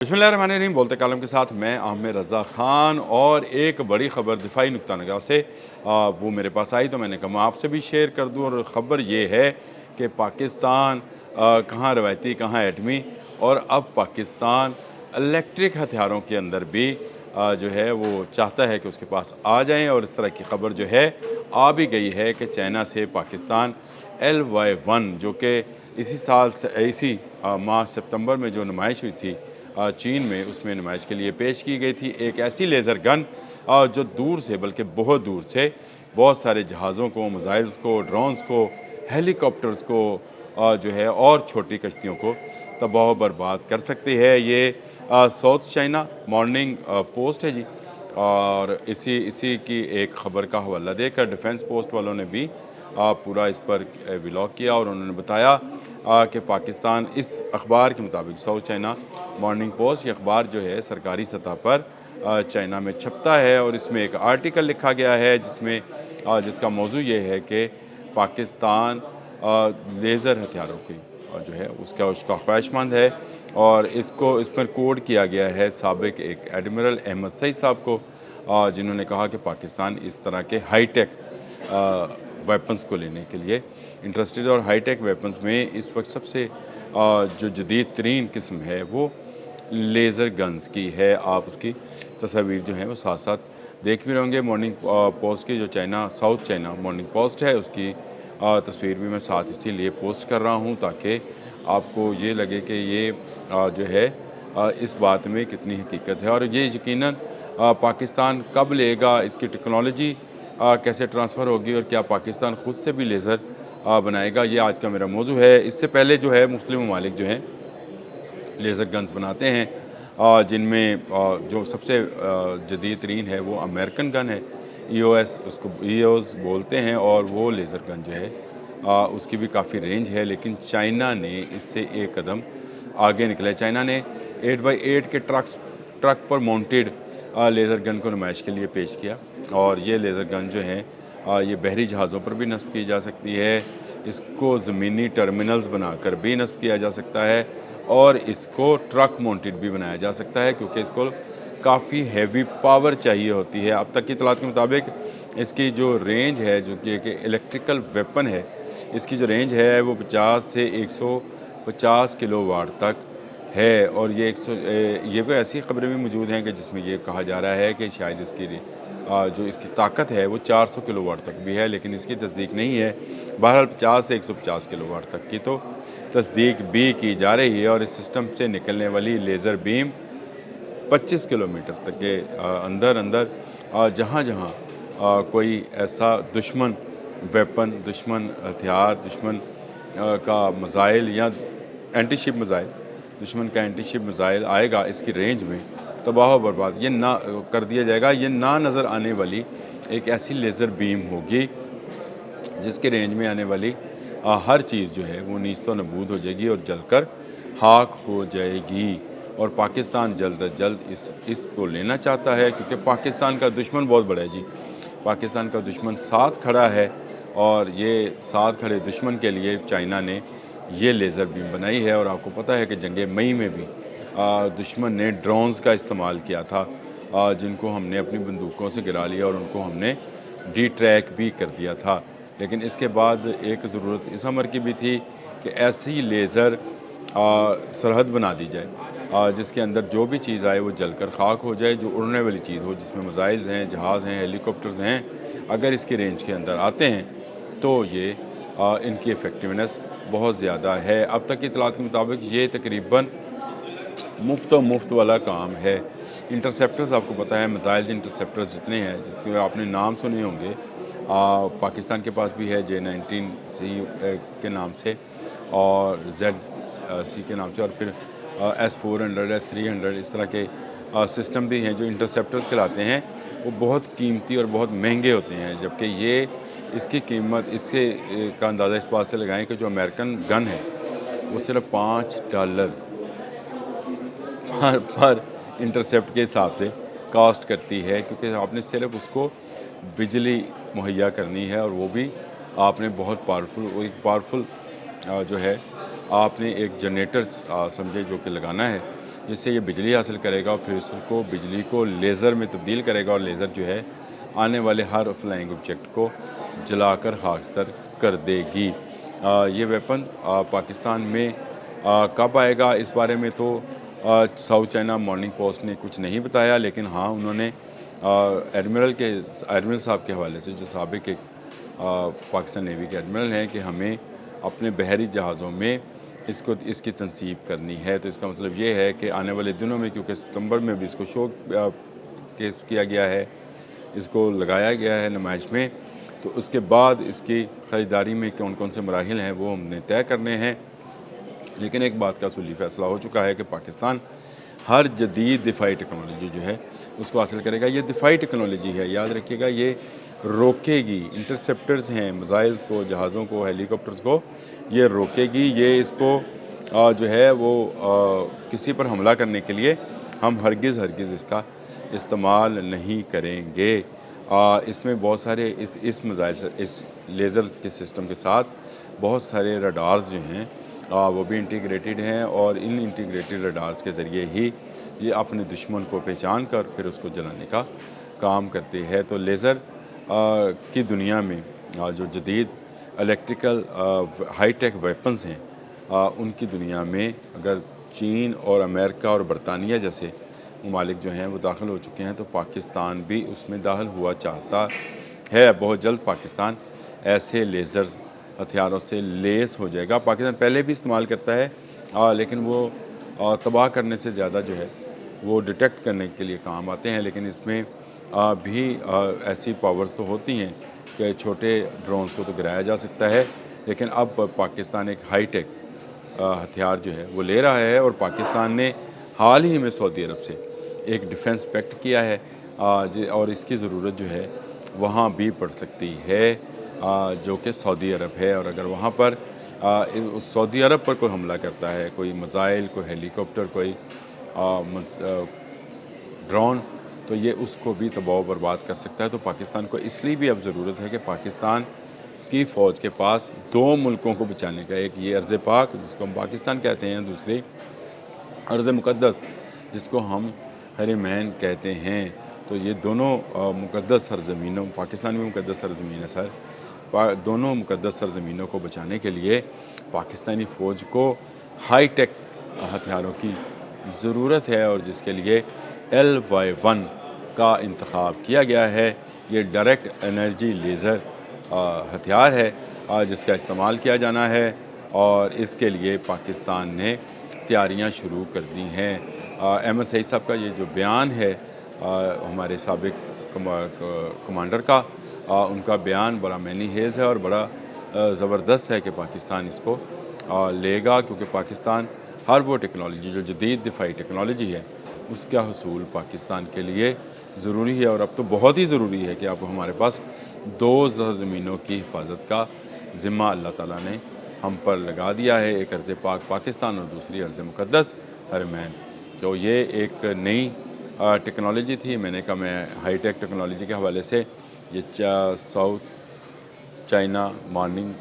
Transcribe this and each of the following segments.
बिस्मिल्लाहिर्रहमानिर्रहीम। बोलते कालम के साथ मैं आमिर रज़ा ख़ान और एक बड़ी ख़बर दिफाई नुक्ता निगाह से वो मेरे पास आई तो मैंने कहा मैं आपसे भी शेयर कर दूं। और ख़बर ये है कि पाकिस्तान कहाँ रवायती कहाँ एटमी, और अब पाकिस्तान इलेक्ट्रिक हथियारों के अंदर भी जो है वो चाहता है कि उसके पास आ जाएं। और इस तरह की ख़बर जो है आ भी गई है कि चाइना से पाकिस्तान LY-1 जो कि इसी माह सितंबर में जो नुमाइश हुई थी चीन में, उसमें नुमाइश के लिए पेश की गई थी एक ऐसी लेज़र गन जो दूर से, बल्कि बहुत दूर से, बहुत सारे जहाज़ों को, मिसाइल्स को, ड्रोन्स को, हेलीकॉप्टर्स को जो है और छोटी कश्तियों को तबाह बर्बाद कर सकती है। ये साउथ चाइना मॉर्निंग पोस्ट है जी। और इसी इसी की एक ख़बर का हवाला देकर डिफेंस पोस्ट वालों ने भी पूरा इस पर व्लॉग किया और उन्होंने बताया कि पाकिस्तान, इस अखबार के मुताबिक साउथ चाइना मॉर्निंग पोस्ट, ये अखबार जो है सरकारी सतह पर चाइना में छपता है और इसमें एक आर्टिकल लिखा गया है जिसका मौजू ये है कि पाकिस्तान लेज़र हथियारों की जो है उसका ख्वाहिशमंद है। और इस पर कोड किया गया है साबिक एक एडमिरल अहमद सईद साहब को, जिन्होंने कहा कि पाकिस्तान इस तरह के हाईटेक वेपन्स को लेने के लिए इंटरेस्टेड। और हाईटेक वेपन्स में इस वक्त सबसे जो जदीद तरीन किस्म है वो लेज़र गन्स की है। आप उसकी तस्वीर जो है वो साथ साथ देख भी रहेंगे। मॉर्निंग पोस्ट की जो साउथ चाइना मॉर्निंग पोस्ट है उसकी तस्वीर भी मैं साथ इसीलिए पोस्ट कर रहा हूँ ताकि आपको ये लगे कि ये जो है इस बात में कितनी हकीकत है। और ये यकीनन पाकिस्तान कब लेगा, इसकी टेक्नोलॉजी कैसे ट्रांसफ़र होगी और क्या पाकिस्तान ख़ुद से भी लेज़र बनाएगा, ये आज का मेरा मौजू है। इससे पहले जो है मुख्तलिफ ममालिक जो हैं लेज़र गन्स बनाते हैं, जिनमें जो सबसे जदीद तरीन है वो अमेरिकन गन है, EOS उसको EOS बोलते हैं। और वो लेज़र गन जो है उसकी भी काफ़ी रेंज है, लेकिन चाइना ने इससे एक कदम आगे निकला। चाइना ने 8x8 के ट्रक पर माउंटेड लेज़र गन को नुमाइश के लिए पेश किया। और ये लेज़र गन जो है ये बहरी जहाज़ों पर भी नस्ब की जा सकती है, इसको ज़मीनी टर्मिनल्स बनाकर भी नस्ब किया जा सकता है और इसको ट्रक माउंटेड भी बनाया जा सकता है, क्योंकि इसको काफ़ी हैवी पावर चाहिए होती है। अब तक की इतलात के मुताबिक इसकी जो रेंज है, जो कि इलेक्ट्रिकल वेपन है, इसकी जो रेंज है वो 50 से 150 किलोवाट तक है। और ये ये भी ऐसी खबरें भी मौजूद हैं कि जिसमें ये कहा जा रहा है कि शायद जो इसकी ताकत है वो 400 किलोवाट तक भी है, लेकिन इसकी तस्दीक नहीं है। बहरहाल 50 से 150 किलोवाट तक की तो तस्दीक भी की जा रही है। और इस सिस्टम से निकलने वाली लेज़र बीम 25 किलोमीटर तक के अंदर जहाँ जहाँ कोई ऐसा दुश्मन वेपन, दुश्मन हथियार, दुश्मन का मिसाइल या एंटीशिप मिसाइल, दुश्मन का एंटीशिप मिसाइल आएगा इसकी रेंज में, तबाह बर्बाद ये ना कर दिया जाएगा। ये ना नज़र आने वाली एक ऐसी लेज़र बीम होगी जिसके रेंज में आने वाली हर चीज़ जो है वो नीस्तो नबूद हो जाएगी और जलकर खाक हो जाएगी। और पाकिस्तान जल्द अज जल्द इसको लेना चाहता है, क्योंकि पाकिस्तान का दुश्मन बहुत बड़ा है जी। पाकिस्तान का दुश्मन साथ खड़ा है और ये साथ खड़े दुश्मन के लिए चाइना ने ये लेज़र बीम बनाई है। और आपको पता है कि जंग मई में भी दुश्मन ने ड्रोन्स का इस्तेमाल किया था, जिनको हमने अपनी बंदूकों से गिरा लिया और उनको हमने ट्रैक भी कर दिया था। लेकिन इसके बाद एक ज़रूरत इस अमर की भी थी कि ऐसी लेज़र सरहद बना दी जाए जिसके अंदर जो भी चीज़ आए वो जलकर खाक हो जाए, जो उड़ने वाली चीज़ हो, जिसमें मिसाइल्स हैं, जहाज़ हैं, हेलीकॉप्टर्स हैं, अगर इसकी रेंज के अंदर आते हैं तो ये इनकी इफ़ेक्टिवनेस बहुत ज़्यादा है। अब तक की इतलात के मुताबिक ये तकरीबन मुफ्त वाला काम है। इंटरसेप्टर्स आपको पता है, मिसाइल्स इंटरसेप्टर्स जितने हैं जिसके आपने नाम सुने होंगे, पाकिस्तान के पास भी है J-19C के नाम से और ZC के नाम से, और फिर S-400, S-300 इस तरह के सिस्टम भी हैं जो इंटरसेप्टर्स कहलाते हैं। वो बहुत कीमती और बहुत महंगे होते हैं, जबकि ये इसकी कीमत का अंदाज़ा इस बात से लगाएं कि जो अमेरिकन गन है वो सिर्फ $5 पर इंटरसेप्ट के हिसाब से कास्ट करती है, क्योंकि आपने सिर्फ उसको बिजली मुहैया करनी है और वो भी आपने बहुत पावरफुल जो है आपने एक जनरेटर समझे जो कि लगाना है, جس سے یہ بجلی حاصل کرے گا اور پھر اس کو بجلی کو لیزر میں تبدیل کرے گا، اور لیزر جو ہے آنے والے ہر فلائنگ آبجیکٹ کو جلا کر خاکستر کر دے گی۔ یہ ویپن پاکستان میں کب آئے گا اس بارے میں تو ساؤتھ چائنا مارننگ پوسٹ نے کچھ نہیں بتایا، لیکن ہاں انہوں نے ایڈمرل صاحب کے حوالے سے، جو سابق ایک پاکستان نیوی کے ایڈمرل ہیں، کہ ہمیں اپنے بحری جہازوں میں اس کی تنصیب کرنی ہے۔ تو اس کا مطلب یہ ہے کہ آنے والے دنوں میں، کیونکہ ستمبر میں بھی اس کو شو کیس کیا گیا ہے، اس کو لگایا گیا ہے نمائش میں، تو اس کے بعد اس کی خریداری میں کون کون سے مراحل ہیں وہ ہم نے طے کرنے ہیں۔ لیکن ایک بات کا اصولی فیصلہ ہو چکا ہے کہ پاکستان ہر جدید دفاعی ٹیکنالوجی جو ہے اس کو حاصل کرے گا۔ یہ دفاعی ٹیکنالوجی ہے، یاد رکھیے گا، یہ روکے گی، انٹرسیپٹرز ہیں، میزائلز کو، جہازوں کو، ہیلی کاپٹرز کو یہ روکے گی۔ یہ اس کو جو ہے وہ کسی پر حملہ کرنے کے لیے ہم ہرگز اس کا استعمال نہیں کریں گے۔ اس میں بہت سارے اس میزائل سے، اس لیزر کے سسٹم کے ساتھ بہت سارے ریڈارز جو ہیں وہ بھی انٹیگریٹڈ ہیں، اور ان انٹیگریٹڈ ریڈارز کے ذریعے ہی یہ اپنے دشمن کو پہچان کر پھر اس کو جلانے کا کام کرتے ہیں۔ تو لیزر کی دنیا میں جو جدید الیکٹریکل ہائی ٹیک ویپنز ہیں، ان کی دنیا میں اگر چین اور امریکہ اور برطانیہ جیسے ممالک جو ہیں وہ داخل ہو چکے ہیں، تو پاکستان بھی اس میں داخل ہوا چاہتا ہے۔ بہت جلد پاکستان ایسے لیزر ہتھیاروں سے لیس ہو جائے گا۔ پاکستان پہلے بھی استعمال کرتا ہے، لیکن وہ تباہ کرنے سے زیادہ جو ہے وہ ڈیٹیکٹ کرنے کے لیے کام آتے ہیں۔ لیکن اس میں بھی ایسی پاورز تو ہوتی ہیں کہ چھوٹے ڈرونز کو تو گرایا جا سکتا ہے، لیکن اب پاکستان ایک ہائی ٹیک ہتھیار جو ہے وہ لے رہا ہے، اور پاکستان نے حال ہی میں سعودی عرب سے ایک ڈیفنس پیکٹ کیا ہے، اور اس کی ضرورت جو ہے وہاں بھی پڑ سکتی ہے، جو کہ سعودی عرب ہے۔ اور اگر وہاں پر سعودی عرب پر کوئی حملہ کرتا ہے، کوئی میزائل، کوئی ہیلی کاپٹر، کوئی ڈرون، تو یہ اس کو بھی تباہ و برباد کر سکتا ہے۔ تو پاکستان کو اس لیے بھی اب ضرورت ہے کہ پاکستان کی فوج کے پاس دو ملکوں کو بچانے کا، ایک یہ ارض پاک جس کو ہم پاکستان کہتے ہیں، دوسری ارض مقدس جس کو ہم حرمین کہتے ہیں۔ تو یہ دونوں مقدس سرزمینوں، پاکستان میں مقدس سرزمین ہے سر، دونوں مقدس سرزمینوں کو بچانے کے لیے پاکستانی فوج کو ہائی ٹیک ہتھیاروں کی ضرورت ہے، اور جس کے لیے LY-1 کا انتخاب کیا گیا ہے۔ یہ ڈائریکٹ انرجی لیزر ہتھیار ہے جس کا استعمال کیا جانا ہے، اور اس کے لیے پاکستان نے تیاریاں شروع کر دی ہیں۔ احمد سعید صاحب کا یہ جو بیان ہے، ہمارے سابق کمانڈر کا، ان کا بیان بڑا معنی خیز ہے اور بڑا زبردست ہے کہ پاکستان اس کو لے گا، کیونکہ پاکستان ہر وہ ٹیکنالوجی جو جدید دفاعی ٹیکنالوجی ہے اس کا حصول پاکستان کے لیے ضروری ہے، اور اب تو بہت ہی ضروری ہے کہ اب ہمارے پاس دو زمینوں کی حفاظت کا ذمہ اللہ تعالیٰ نے ہم پر لگا دیا ہے، ایک ارض پاک پاکستان اور دوسری ارض مقدس حرمین۔ تو یہ ایک نئی ٹیکنالوجی تھی، میں نے کہا میں ہائی ٹیک ٹیکنالوجی کے حوالے سے یہ ساؤتھ چائنا مارننگ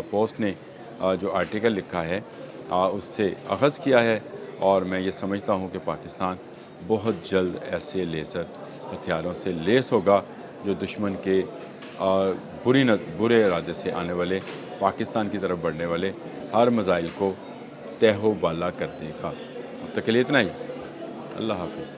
پوسٹ نے جو آرٹیکل لکھا ہے اس سے اخذ کیا ہے، اور میں یہ سمجھتا ہوں کہ پاکستان بہت جلد ایسے لیزر ہتھیاروں سے لیس ہوگا جو دشمن کے برے ارادے سے آنے والے، پاکستان کی طرف بڑھنے والے ہر میزائل کو تہہ و بالا کر دے گا۔ اب تک کے لیے اتنا ہی، اللہ حافظ۔